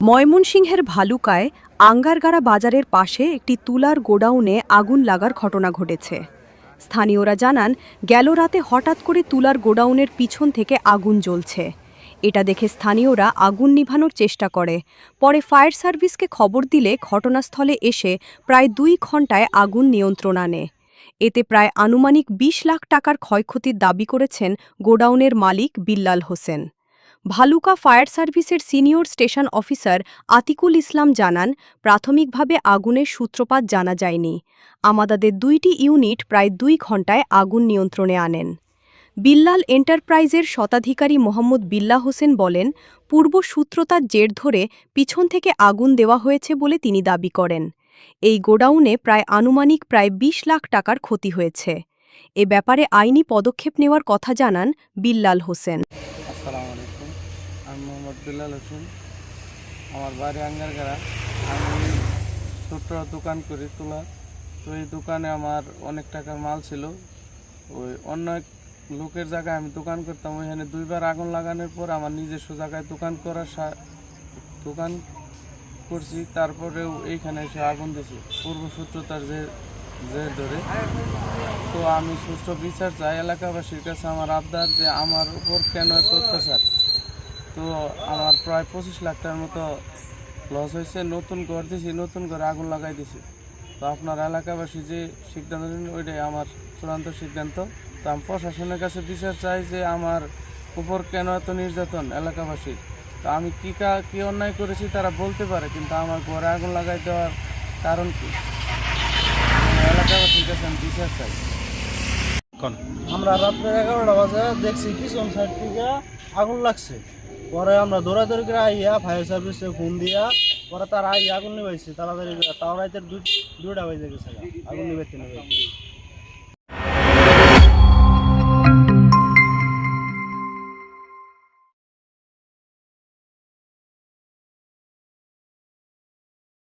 ময়মনসিংহের ভালুকায় আঙ্গারগাড়া বাজারের পাশে একটি তুলার গোডাউনে আগুন লাগার ঘটনা ঘটেছে। স্থানীয়রা জানান, গেল রাতে হঠাৎ করে তুলার গোডাউনের পিছন থেকে আগুন জ্বলছে। এটা দেখে স্থানীয়রা আগুন নিভানোর চেষ্টা করে। পরে ফায়ার সার্ভিসকে খবর দিলে ঘটনাস্থলে এসে প্রায় 2 ঘণ্টায় আগুন নিয়ন্ত্রণ আনে। এতে প্রায় আনুমানিক 20 লাখ টাকার ক্ষয়ক্ষতির দাবি করেছেন গোডাউনের মালিক বিল্লাল হোসেন। ভালুকা ফায়ার সার্ভিসের সিনিয়র স্টেশন অফিসার আতিকুল ইসলাম জানান, প্রাথমিকভাবে আগুনের সূত্রপাত জানা যায়নি। আমাদের 2টি ইউনিট প্রায় 2 ঘণ্টায় আগুন নিয়ন্ত্রণে আনেন। বিল্লাল এন্টারপ্রাইজের শতাধিকারী মোহাম্মদ বিল্লাহ হোসেন বলেন, পূর্ব সূত্রতার জের ধরে পিছন থেকে আগুন দেওয়া হয়েছে বলে তিনি দাবি করেন। এই গোডাউনে প্রায় আনুমানিক 20 লাখ টাকার ক্ষতি হয়েছে। এ ব্যাপারে আইনি পদক্ষেপ নেওয়ার কথা জানান বিল্লাল হোসেন। আসসালামু আলাইকুম, আমি মোহাম্মদ বিল্লাল হোসেন। আমার বাড়ি আঙ্গারগাড়া। আমি ছোট্ট দোকান করি তুলা। তো এই দোকানে আমার অনেক টাকার মাল ছিল। ওই অন্য এক লোকের জায়গায় আমি দোকান করতাম, ওইখানে 2বার আগুন লাগানোর পর আমার নিজস্ব জায়গায় দোকান করছি। তারপরেও এইখানে এসে আগুন দিয়েছি পূর্বসূত্রতার যে ধরে। তো আমি সুষ্ঠু বিচার চাই এলাকাবাসীর কাছে। আমার আবদার যে আমার উপর কেন এত অত্যাচার। তো আমার প্রায় 25 লাখ টাকার মতো লস হয়েছে। নতুন ঘর দিয়েছি, নতুন করে আগুন লাগাই দিয়েছি। তো আপনার এলাকাবাসী যে সিদ্ধান্ত নেন ওইটাই আমার চূড়ান্ত সিদ্ধান্ত। তো আমি প্রশাসনের কাছে বিচার চাই যে আমার উপর কেন এত নির্যাতন এলাকাবাসী। তো আমি কী অন্যায় করেছি তারা বলতে পারে, কিন্তু আমার ঘরে আগুন লাগাই দেওয়ার কারণ কি? এলাকাবাসীর কাছে আমি বিচার চাই। আমরা রাত্রে 11টা বাজে দেখছি পিছন সাইড থেকে আগুন লাগছে। পরে আমরা দৌড়াদৌড়ি করে আইয়া ফায়ার সার্ভিসে ফোন দিয়া পরে তারা আইয়া আগুন নিবাইছে তাড়াতাড়ি। তাও রাতের 2টা বাজে গেছে আগুন নিবাইতে।